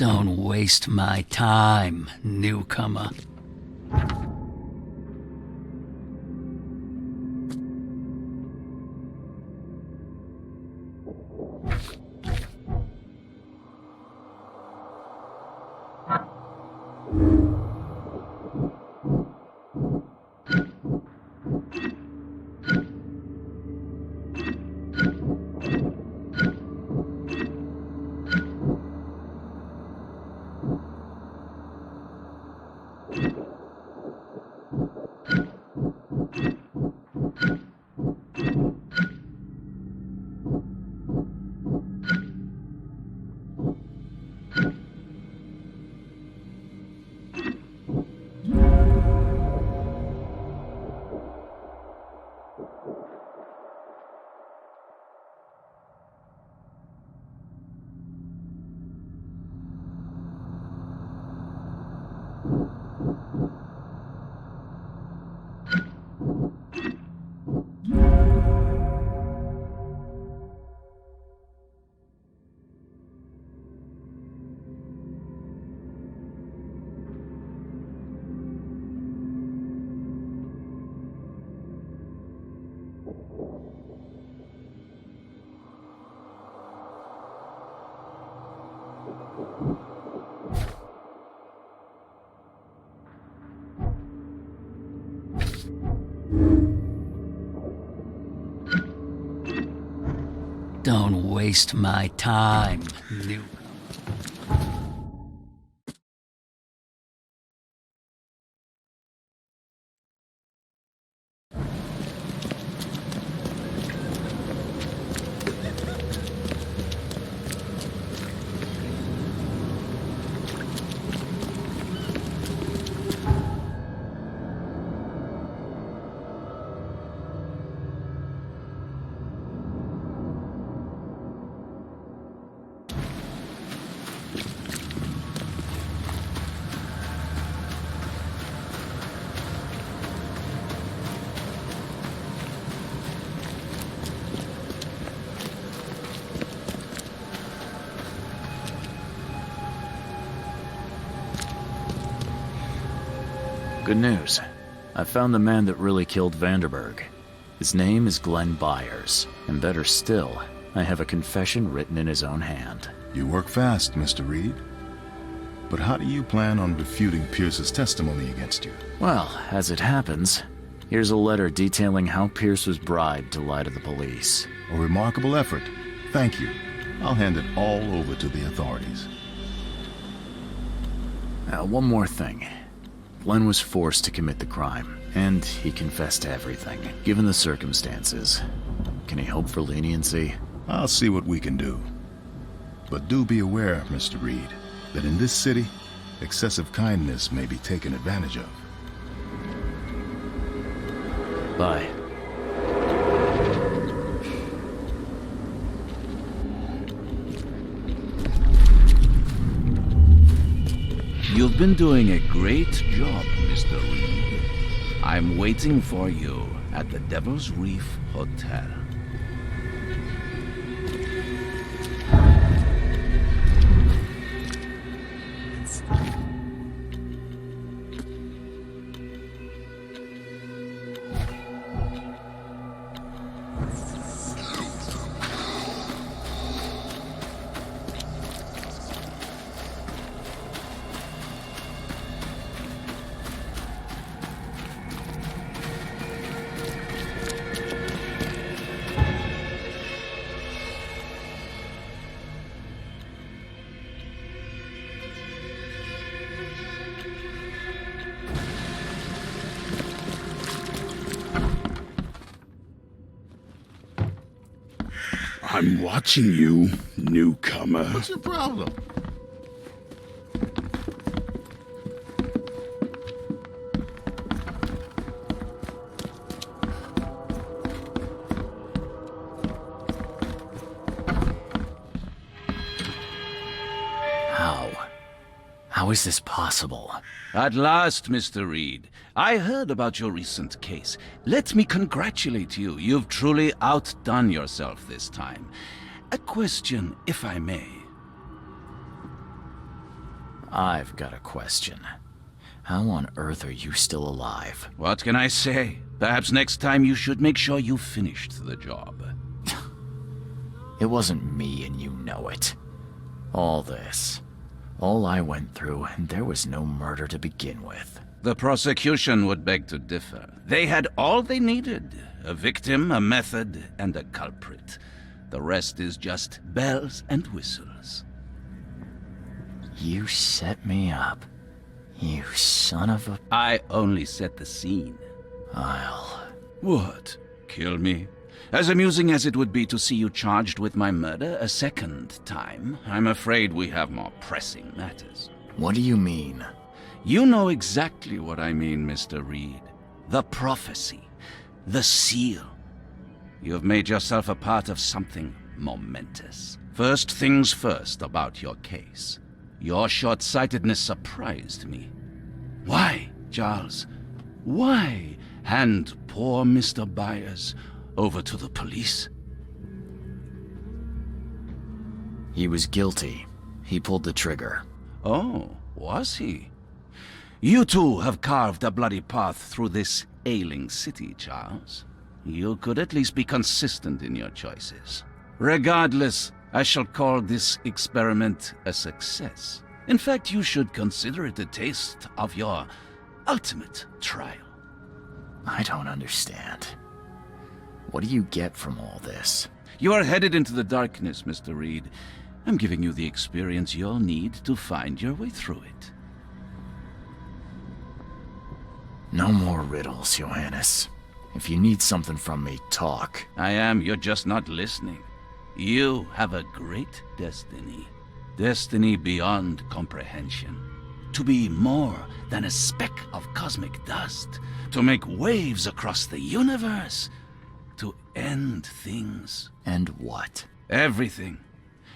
Don't waste my time, newcomer. Don't waste my time, newcomer. Good news. I found the man that really killed Vanderberg. His name is Glenn Byers, and better still, I have a confession written in his own hand. You work fast, Mr. Reed. But how do you plan on refuting Pierce's testimony against you? Well, as it happens, here's a letter detailing how Pierce was bribed to lie to the police. A remarkable effort. Thank you. I'll hand it all over to the authorities. Now, one more thing. Glenn was forced to commit the crime, and he confessed to everything, given the circumstances. Can he hope for leniency? I'll see what we can do. But do be aware, Mr. Reed, that in this city, excessive kindness may be taken advantage of. Bye. You've been doing a great job, Mr. Reed. I'm waiting for you at the Devil's Reef Hotel. I'm watching you, newcomer. What's your problem? How is this possible? At last, Mr. Reed. I heard about your recent case. Let me congratulate you. You've truly outdone yourself this time. A question, if I may. I've got a question. How on earth are you still alive? What can I say? Perhaps next time you should make sure you finished the job. It wasn't me, and you know it. All this. All I went through, and there was no murder to begin with. The prosecution would beg to differ. They had all they needed. A victim, a method, and a culprit. The rest is just bells and whistles. You set me up. You son of a... I only set the scene. I'll... What? Kill me? As amusing as it would be to see you charged with my murder a second time, I'm afraid we have more pressing matters. What do you mean? You know exactly what I mean, Mr. Reed. The prophecy. The seal. You have made yourself a part of something momentous. First things first about your case. Your short-sightedness surprised me. Why, Charles? Why hand poor Mr. Byers over to the police? He was guilty. He pulled the trigger. Oh, was he? You too have carved a bloody path through this ailing city, Charles. You could at least be consistent in your choices. Regardless, I shall call this experiment a success. In fact, you should consider it a taste of your ultimate trial. I don't understand. What do you get from all this? You are headed into the darkness, Mr. Reed. I'm giving you the experience you'll need to find your way through it. No more riddles, Johannes. If you need something from me, talk. I am, you're just not listening. You have a great destiny. Destiny beyond comprehension. To be more than a speck of cosmic dust. To make waves across the universe. To end things. And what? Everything.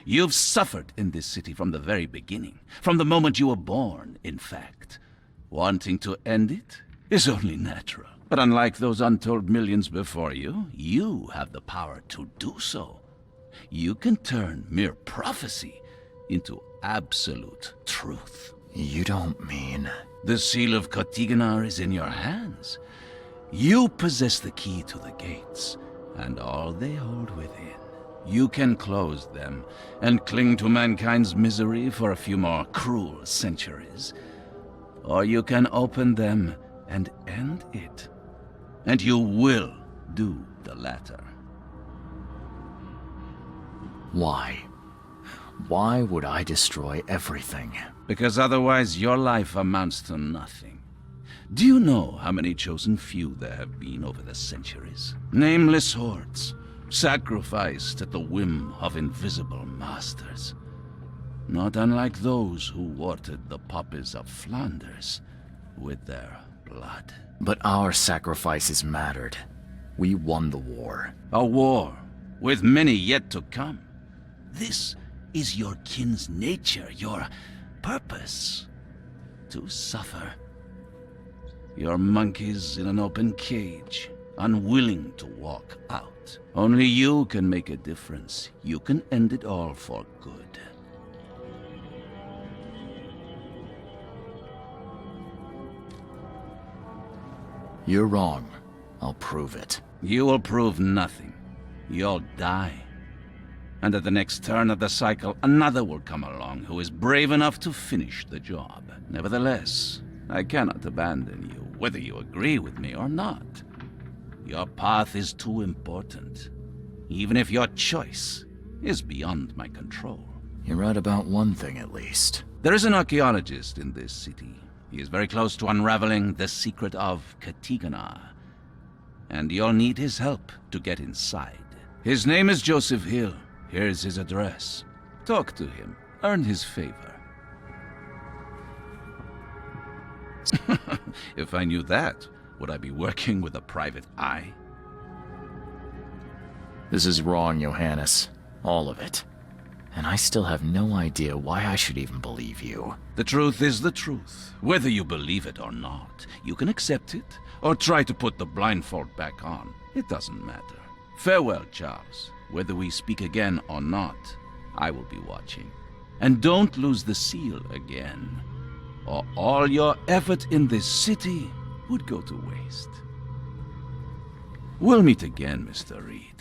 You've suffered in this city from the very beginning. From the moment you were born, in fact. Wanting to end it is only natural. But unlike those untold millions before you, you have the power to do so. You can turn mere prophecy into absolute truth. You don't mean... The seal of Kotiganar is in your hands. You possess the key to the gates, and all they hold within. You can close them, and cling to mankind's misery for a few more cruel centuries. Or you can open them and end it. And you will do the latter. Why? Why would I destroy everything? Because otherwise your life amounts to nothing. Do you know how many chosen few there have been over the centuries? Nameless hordes, sacrificed at the whim of invisible masters. Not unlike those who watered the poppies of Flanders with their blood. But our sacrifices mattered. We won the war. A war, with many yet to come. This is your kin's nature, your purpose. To suffer. You're monkeys in an open cage, unwilling to walk out. Only you can make a difference. You can end it all for good. You're wrong. I'll prove it. You will prove nothing. You'll die. And at the next turn of the cycle, another will come along who is brave enough to finish the job. Nevertheless, I cannot abandon you, whether you agree with me or not. Your path is too important, even if your choice is beyond my control. You're right about one thing, at least. There is an archaeologist in this city. He is very close to unraveling the secret of Kotiganar, and you'll need his help to get inside. His name is Joseph Hill. Here's his address. Talk to him. Earn his favor. If I knew that, would I be working with a private eye? This is wrong, Johannes. All of it. And I still have no idea why I should even believe you. The truth is the truth. Whether you believe it or not, you can accept it, or try to put the blindfold back on. It doesn't matter. Farewell, Charles. Whether we speak again or not, I will be watching. And don't lose the seal again. or all your effort in this city would go to waste. We'll meet again, Mr. Reed.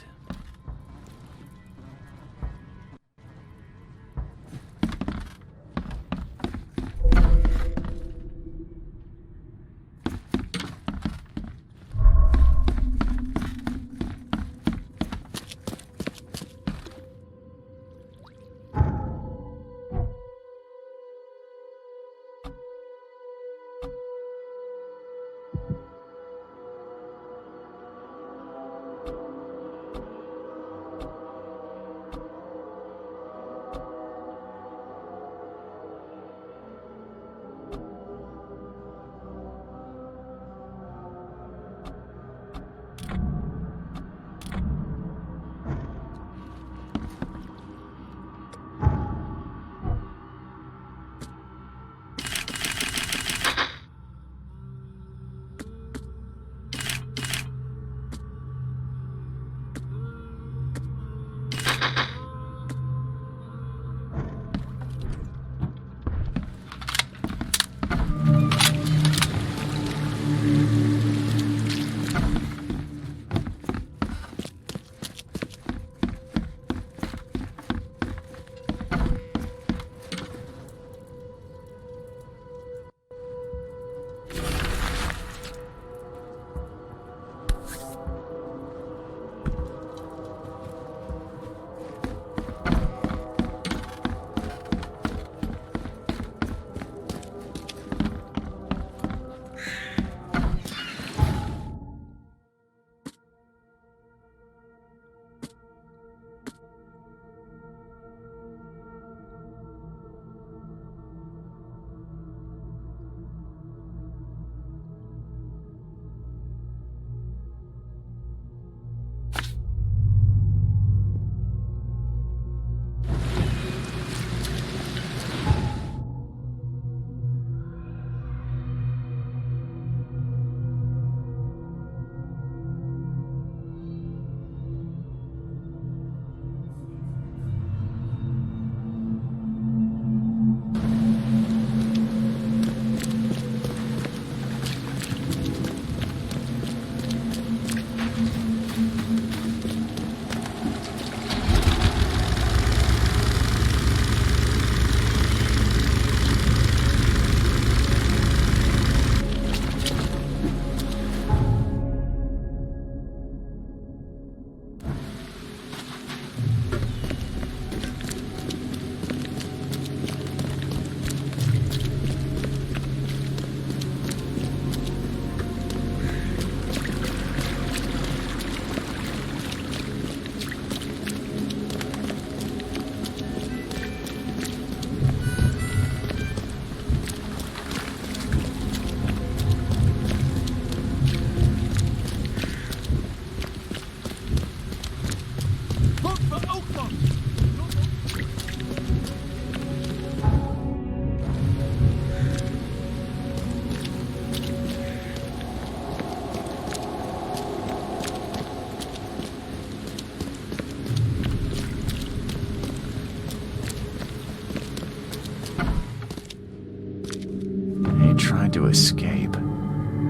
To escape,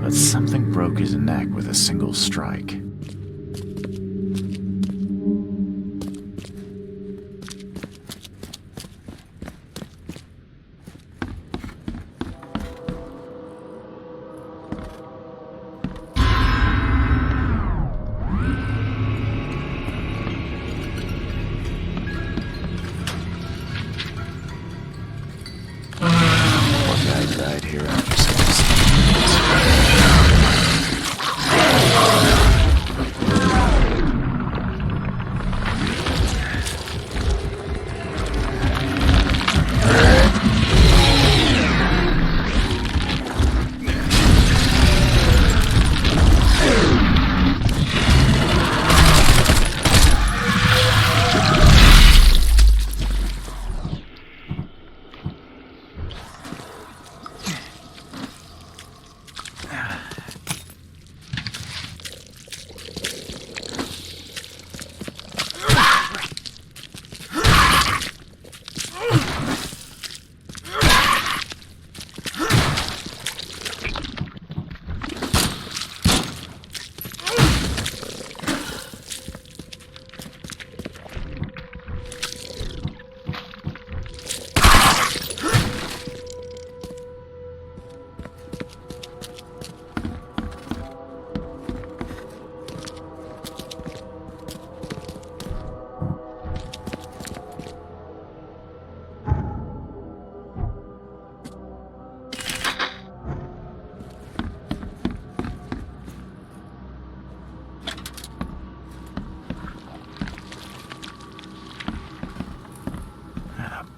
but something broke his neck with a single strike. One guy died here after some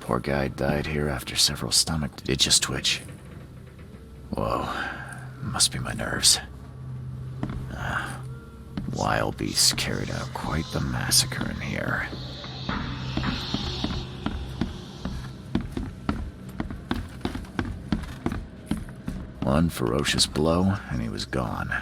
Poor guy died here after several stomach... It just twitch. Whoa. Must be my nerves. Wild beasts carried out quite the massacre in here. One ferocious blow, and he was gone.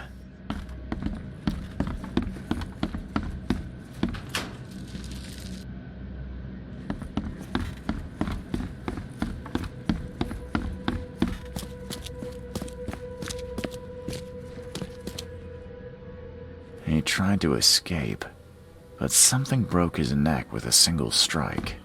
He tried to escape, but something broke his neck with a single strike.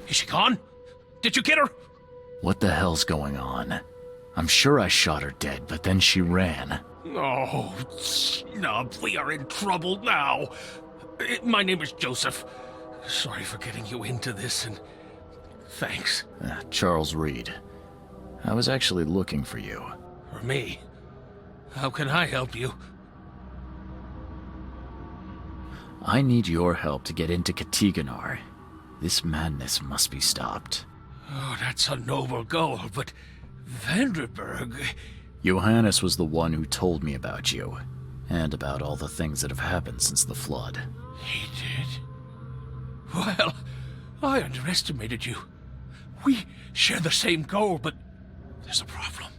Is she gone? Did you get her? What the hell's going on? I'm sure I shot her dead, but then she ran. Oh, snub, we are in trouble now. My name is Joseph. Sorry for getting you into this, and thanks. Charles Reed. I was actually looking for you. For me? How can I help you? I need your help to get into Katiganar. This madness must be stopped. Oh, that's a noble goal, but Vanderberg... Johannes was the one who told me about you, and about all the things that have happened since the flood. He did? Well, I underestimated you. We share the same goal, but there's a problem.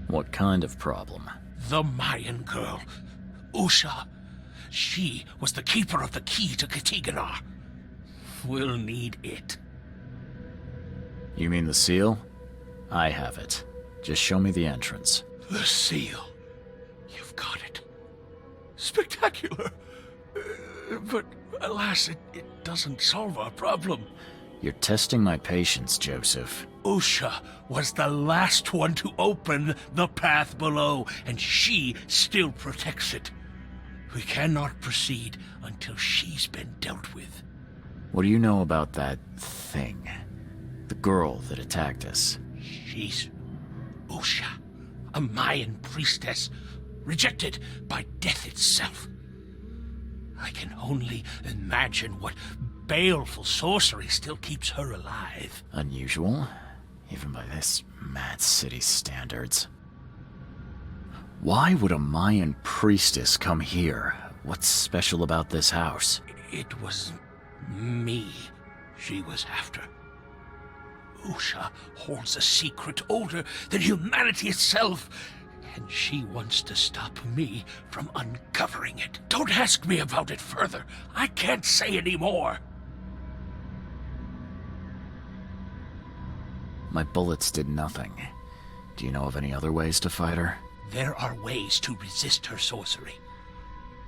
What kind of problem? The Mayan girl, Usha. She was the keeper of the key to Katiganar. We'll need it. You mean the seal? I have it. Just show me the entrance. The seal. You've got it. Spectacular. But alas, it doesn't solve our problem. You're testing my patience, Joseph. Usha was the last one to open the path below, and she still protects it. We cannot proceed until she's been dealt with. What do you know about that thing? The girl that attacked us? She's Usha, a Mayan priestess, rejected by death itself. I can only imagine what baleful sorcery still keeps her alive. Unusual, even by this mad city standards. Why would a Mayan priestess come here? What's special about this house? It was me she was after. Usha holds a secret older than humanity itself, and she wants to stop me from uncovering it. Don't ask me about it further. I can't say any more. My bullets did nothing. Do you know of any other ways to fight her? There are ways to resist her sorcery.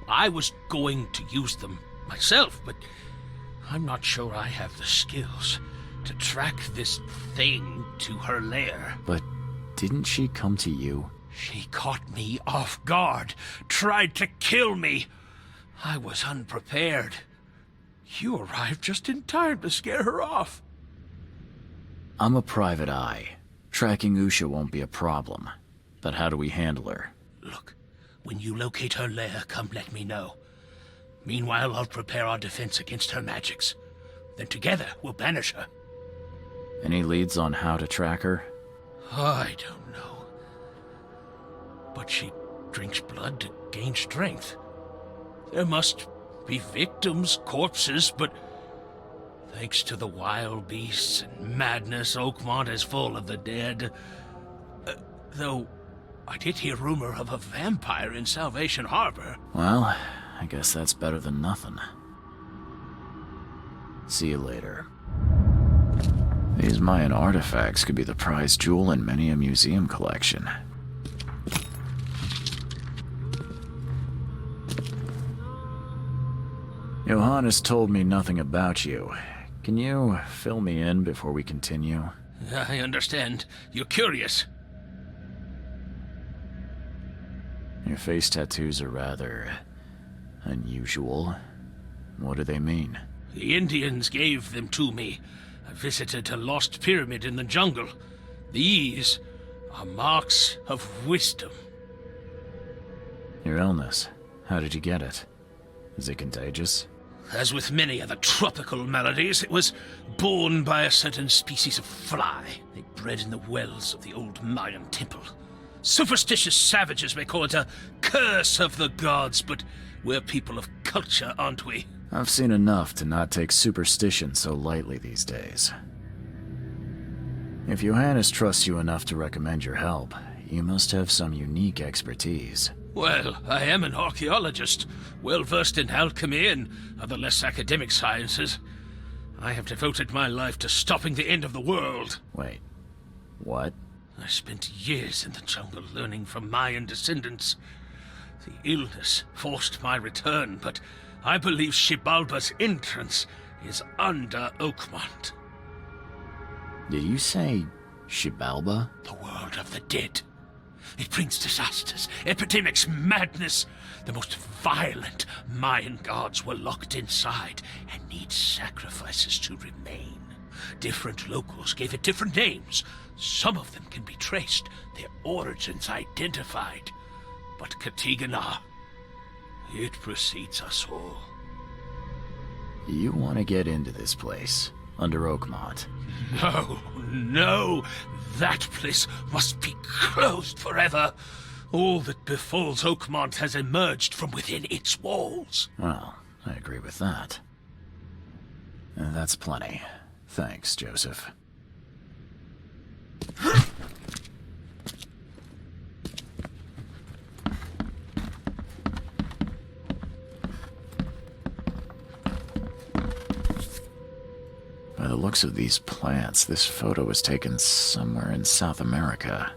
I was going to use them myself, but I'm not sure I have the skills to track this thing to her lair. But didn't she come to you? She caught me off guard, tried to kill me. I was unprepared. You arrived just in time to scare her off. I'm a private eye. Tracking Usha won't be a problem. But how do we handle her? Look, when you locate her lair, come let me know. Meanwhile, I'll prepare our defense against her magics. Then together, we'll banish her. Any leads on how to track her? I don't know. But she drinks blood to gain strength. There must be victims, corpses, but thanks to the wild beasts and madness, Oakmont is full of the dead. Though, I did hear rumor of a vampire in Salvation Harbor. Well, I guess that's better than nothing. See you later. These Mayan artifacts could be the prized jewel in many a museum collection. Johannes told me nothing about you. Can you fill me in before we continue? I understand. You're curious. Your face tattoos are rather unusual. What do they mean? The Indians gave them to me. I visited a lost pyramid in the jungle. These are marks of wisdom. Your illness. How did you get it? Is it contagious? As with many other tropical maladies, it was borne by a certain species of fly. They bred in the wells of the old Mayan temple. Superstitious savages may call it a curse of the gods, but we're people of culture, aren't we? I've seen enough to not take superstition so lightly these days. If Johannes trusts you enough to recommend your help, you must have some unique expertise. Well, I am an archaeologist, well-versed in alchemy and other less academic sciences. I have devoted my life to stopping the end of the world. Wait, what? I spent years in the jungle learning from Mayan descendants. The illness forced my return, but I believe Xibalba's entrance is under Oakmont. Did you say Xibalba? The world of the dead. It brings disasters, epidemics, madness. The most violent Mayan gods were locked inside and need sacrifices to remain. Different locals gave it different names. Some of them can be traced, their origins identified. But Katigana, it precedes us all. You want to get into this place, under Oakmont. No, that place must be closed forever. All that befalls Oakmont has emerged from within its walls. Well, I agree with that. That's plenty. Thanks, Joseph. By the looks of these plants, this photo was taken somewhere in South America.